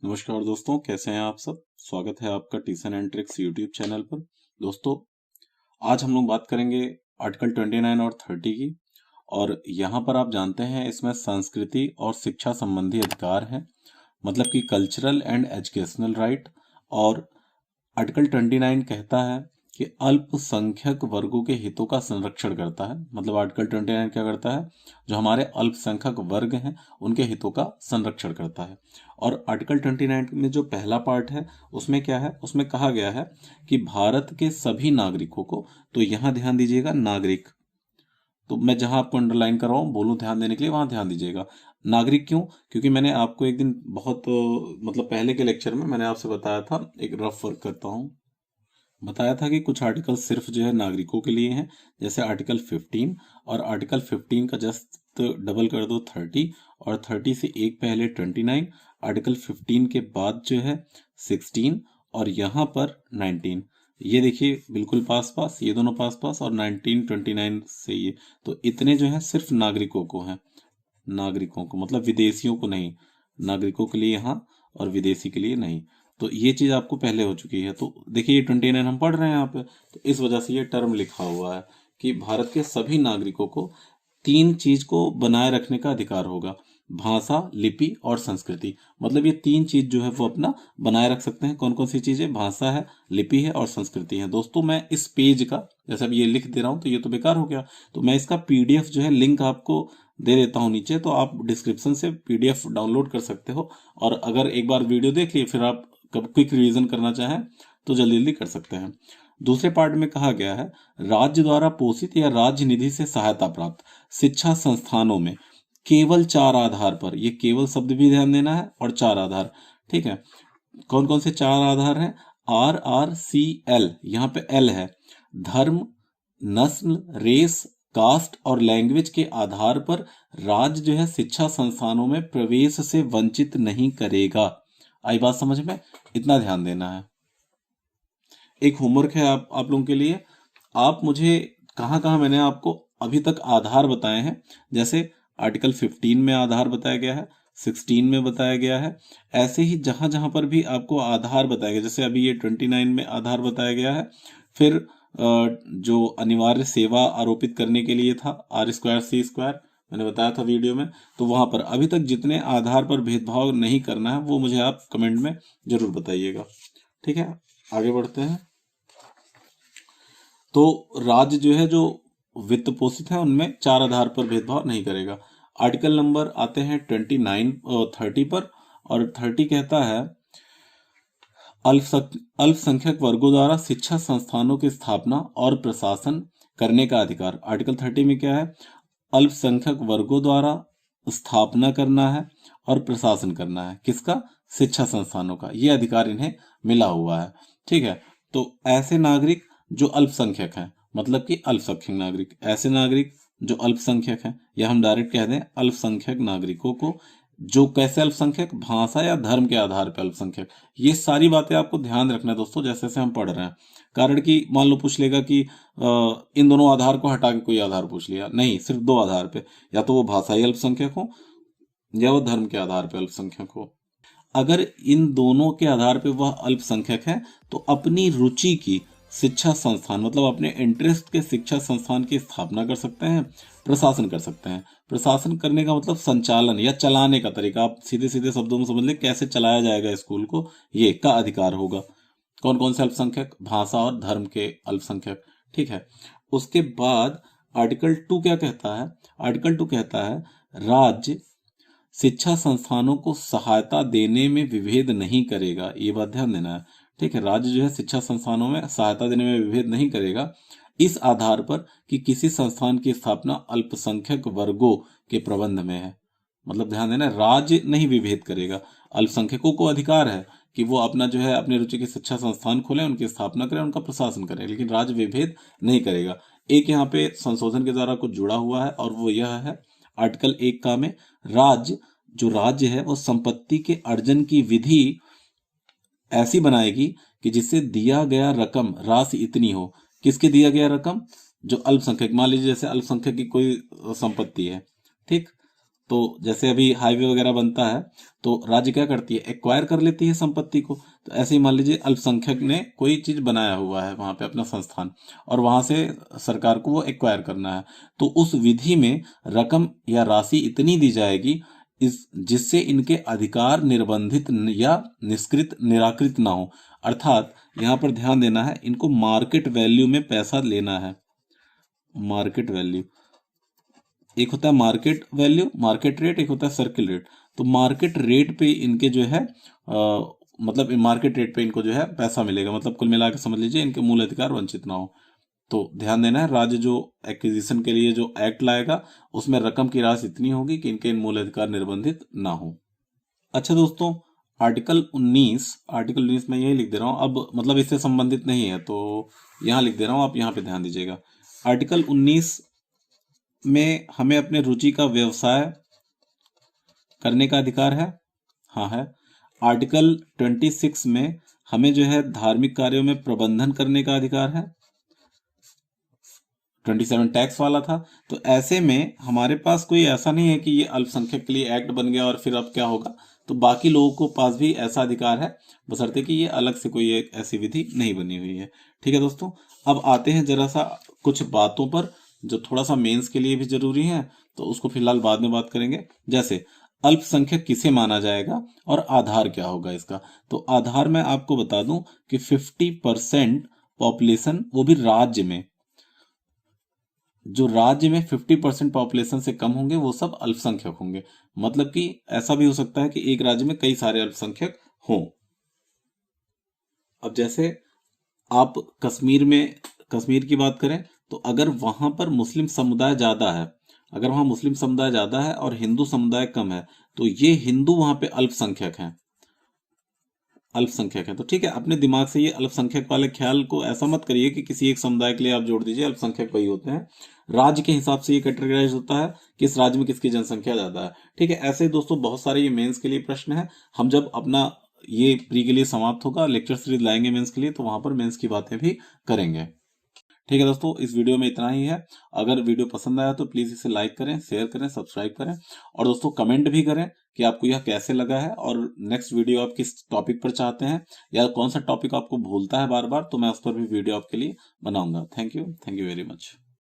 नमस्कार दोस्तों, कैसे हैं आप सब। स्वागत है आपका टीसन एंड ट्रिक्स यूट्यूब चैनल पर। दोस्तों, आज हम लोग बात करेंगे आर्टिकल 29 और 30 की। और यहाँ पर आप जानते हैं इसमें संस्कृति और शिक्षा संबंधी अधिकार हैं, मतलब कि कल्चरल एंड एजुकेशनल राइट। और आर्टिकल 29 कहता है कि अल्पसंख्यक वर्गों के हितों का संरक्षण करता है। मतलब आर्टिकल 29 क्या करता है, जो हमारे अल्पसंख्यक वर्ग हैं उनके हितों का संरक्षण करता है। और आर्टिकल 29 में जो पहला पार्ट है उसमें क्या है, उसमें कहा गया है कि भारत के सभी नागरिकों को, तो यहाँ ध्यान दीजिएगा नागरिक, तो मैं जहां आपको अंडरलाइन कर रहा हूँ बोलूँ ध्यान देने के लिए, वहां ध्यान दीजिएगा। नागरिक क्यों? क्योंकि मैंने आपको एक दिन बहुत मतलब पहले के लेक्चर में मैंने आपसे बताया था, एक रफ वर्क करता हूँ, बताया था कि कुछ आर्टिकल सिर्फ जो है नागरिकों के लिए हैं, जैसे आर्टिकल 15। और आर्टिकल 15 का जस्ट डबल कर दो 30, और 30 से एक पहले 29, आर्टिकल 15 के बाद जो है 16, और यहाँ पर 19। ये देखिए बिल्कुल पास पास, ये दोनों पास पास, और 19 29 से ये, तो इतने जो है सिर्फ नागरिकों को हैं। नागरिकों को मतलब विदेशियों को नहीं, नागरिकों के लिए यहाँ और विदेशी के लिए नहीं। तो ये चीज आपको पहले हो चुकी है। तो देखिए ये 29 हम पढ़ रहे हैं यहाँ पे, तो इस वजह से ये टर्म लिखा हुआ है कि भारत के सभी नागरिकों को तीन चीज को बनाए रखने का अधिकार होगा, भाषा, लिपि और संस्कृति। मतलब ये तीन चीज जो है वो अपना बनाए रख सकते हैं। कौन कौन सी चीजें? भाषा है, लिपि है और संस्कृति है। दोस्तों, मैं इस पेज का जैसे अब ये लिख दे रहा हूं तो ये तो बेकार हो गया, तो मैं इसका पीडीएफ जो है लिंक आपको दे देता हूँ नीचे, तो आप डिस्क्रिप्शन से पीडीएफ डाउनलोड कर सकते हो। और अगर एक बार वीडियो देख लिए फिर आप कब क्विक रिवीजन करना चाहें तो जल्दी जल्दी कर सकते हैं। दूसरे पार्ट में कहा गया है, राज्य द्वारा पोषित या राज्य निधि से सहायता प्राप्त शिक्षा संस्थानों में केवल चार आधार पर, ये केवल शब्द भी ध्यान देना है, और चार आधार, ठीक है। कौन कौन से चार आधार हैं? RRCL, यहाँ पे एल है, धर्म, नस्ल, रेस, कास्ट और लैंग्वेज के आधार पर राज्य जो है शिक्षा संस्थानों में प्रवेश से वंचित नहीं करेगा। आई बात समझ में? इतना ध्यान देना है। एक होमवर्क है आप लोगों के लिए, आप मुझे कहाँ कहाँ मैंने आपको अभी तक आधार बताए हैं। जैसे आर्टिकल 15 में आधार बताया गया है, 16 में बताया गया है, ऐसे ही जहां जहां पर भी आपको आधार बताया गया, जैसे अभी ये 29 में आधार बताया गया है। फिर जो अनिवार्य सेवा आरोपित करने के लिए था, R²C², मैंने बताया था वीडियो में, तो वहां पर अभी तक जितने आधार पर भेदभाव नहीं करना है वो मुझे आप कमेंट में जरूर बताइएगा। ठीक है, आगे बढ़ते हैं। तो राज्य जो है जो वित्त पोषित है उनमें चार आधार पर भेदभाव नहीं करेगा। आर्टिकल नंबर आते हैं 29 और 30 पर, और 30 कहता है अल्पसंख्यक वर्गों द्वारा शिक्षा संस्थानों की स्थापना और प्रशासन करने का अधिकार। आर्टिकल 30 में क्या है? अल्पसंख्यक वर्गों द्वारा स्थापना करना है और प्रशासन करना है, किसका? शिक्षा संस्थानों का। ये अधिकार इन्हें मिला हुआ है। ठीक है, तो ऐसे नागरिक जो अल्पसंख्यक हैं, मतलब कि अल्पसंख्यक नागरिक, ऐसे नागरिक जो अल्पसंख्यक हैं, या हम डायरेक्ट कह दें अल्पसंख्यक नागरिकों को, जो कैसे अल्पसंख्यक? भाषा या धर्म के आधार पर अल्पसंख्यक। ये सारी बातें आपको ध्यान रखना है दोस्तों, जैसे जैसे हम पढ़ रहे हैं। कारण कि मान लो पूछ लेगा कि इन दोनों आधार को हटा के कोई आधार पूछ लिया, नहीं, सिर्फ दो आधार पे, या तो वो भाषाई अल्पसंख्यक हो या वो धर्म के आधार पर अल्पसंख्यक हो। अगर इन दोनों के आधार पर वह अल्पसंख्यक है तो अपनी रुचि की शिक्षा संस्थान, मतलब अपने इंटरेस्ट के शिक्षा संस्थान की स्थापना कर सकते हैं, प्रशासन कर सकते हैं। प्रशासन करने का मतलब संचालन या चलाने का तरीका, आप सीधे सीधे शब्दों में समझ लें कैसे चलाया जाएगा स्कूल को, ये का अधिकार होगा। कौन कौन से अल्पसंख्यक? भाषा और धर्म के अल्पसंख्यक। ठीक है, उसके बाद आर्टिकल 2 क्या कहता है? आर्टिकल 2 कहता है राज्य शिक्षा संस्थानों को सहायता देने में विभेद नहीं करेगा। ये बात ध्यान देना है। ठीक है, राज्य जो है शिक्षा संस्थानों में सहायता देने में विभेद नहीं करेगा, इस आधार पर कि किसी संस्थान की स्थापना अल्पसंख्यक वर्गों के प्रबंध में है। मतलब ध्यान देना, राज्य नहीं विभेद करेगा। अल्पसंख्यकों को अधिकार है कि वो अपना जो है अपनी रुचि के शिक्षा संस्थान खोलें, उनकी स्थापना करें, उनका प्रशासन करें, लेकिन राज्य विभेद नहीं करेगा। एक यहाँ पे संशोधन के द्वारा कुछ जुड़ा हुआ है, और वो यह है आर्टिकल 1 का में, राज्य है वो संपत्ति के अर्जन की विधि ऐसी बनाएगी कि जिससे दिया गया रकम राशि इतनी हो। किसके दिया गया रकम? जो अल्पसंख्यक, मान लीजिए जैसे अल्पसंख्यक की कोई संपत्ति है, ठीक, तो जैसे अभी हाईवे वगैरह बनता है तो राज्य क्या करती है, एक्वायर कर लेती है संपत्ति को। तो ऐसे ही मान लीजिए अल्पसंख्यक ने कोई चीज बनाया हुआ है वहां पे अपना संस्थान, और वहां से सरकार को वो एक्वायर करना है, तो उस विधि में रकम या राशि इतनी दी जाएगी इस जिससे इनके अधिकार निर्बंधित या निष्कृत निराकृत ना हो। अर्थात यहाँ पर ध्यान देना है, इनको मार्केट वैल्यू में पैसा लेना है। मार्केट वैल्यू, एक होता है मार्केट वैल्यू, मार्केट रेट, एक होता है सर्किल रेट। तो मार्केट रेट पे इनके जो है मतलब मार्केट रेट पे इनको जो है पैसा मिलेगा, मतलब कुल मिला के समझ लीजिए इनके मूल अधिकार वंचित ना हो। तो ध्यान देना है, राज्य जो एक्विजिशन के लिए जो एक्ट लाएगा उसमें रकम की राशि इतनी होगी कि इनके मूल अधिकार निर्बंधित ना हो। अच्छा दोस्तों, आर्टिकल 19 में यही लिख दे रहा हूँ, अब मतलब इससे संबंधित नहीं है तो यहाँ लिख दे रहा हूँ, आप यहाँ पे ध्यान दीजिएगा। आर्टिकल 19 में हमें अपने रुचि का व्यवसाय करने का अधिकार है, हाँ है। आर्टिकल 26 में हमें जो है धार्मिक कार्यों में प्रबंधन करने का अधिकार है। 27 टैक्स वाला था। तो ऐसे में हमारे पास कोई ऐसा नहीं है कि ये अल्पसंख्यक के लिए एक्ट बन गया और फिर अब क्या होगा, तो बाकी लोगों को पास भी ऐसा अधिकार है, बशर्ते कि ये अलग से कोई एक ऐसी विधि नहीं बनी हुई है। ठीक है दोस्तों, अब आते हैं जरा सा कुछ बातों पर जो थोड़ा सा मेंस के लिए भी जरूरी है, तो उसको फिलहाल बाद में बात करेंगे। जैसे अल्पसंख्यक किसे माना जाएगा और आधार क्या होगा इसका। तो आधार मैं आपको बता दूं कि 50% पॉपुलेशन, वो भी राज्य में, जो राज्य में 50% पॉपुलेशन से कम होंगे वो सब अल्पसंख्यक होंगे। मतलब कि ऐसा भी हो सकता है कि एक राज्य में कई सारे अल्पसंख्यक हों। अब जैसे आप कश्मीर की बात करें, तो अगर वहां पर मुस्लिम समुदाय ज्यादा है, अगर वहां मुस्लिम समुदाय ज्यादा है और हिंदू समुदाय कम है, तो ये हिंदू वहां पे अल्पसंख्यक हैं, अल्पसंख्यक है। तो ठीक है, अपने दिमाग से ये अल्पसंख्यक वाले ख्याल को ऐसा मत करिए कि किसी एक समुदाय के लिए आप जोड़ दीजिए, अल्पसंख्यक वही होते हैं। राज्य के हिसाब से ये कैटेगराइज होता है, किस राज्य में किसकी जनसंख्या ज्यादा है। ठीक है, ऐसे दोस्तों बहुत सारे ये मेंस के लिए प्रश्न है। हम जब अपना ये प्री के लिए समाप्त होगा, लेक्चर सीरीज लाएंगे मेंस के लिए, तो वहां पर मेंस की बातें भी करेंगे। ठीक है दोस्तों, इस वीडियो में इतना ही है। अगर वीडियो पसंद आया तो प्लीज़ इसे लाइक करें, शेयर करें, सब्सक्राइब करें, और दोस्तों कमेंट भी करें कि आपको यह कैसे लगा है और नेक्स्ट वीडियो आप किस टॉपिक पर चाहते हैं, या कौन सा टॉपिक आपको भूलता है बार बार, तो मैं उस पर भी वीडियो आपके लिए बनाऊंगा। Thank you very much.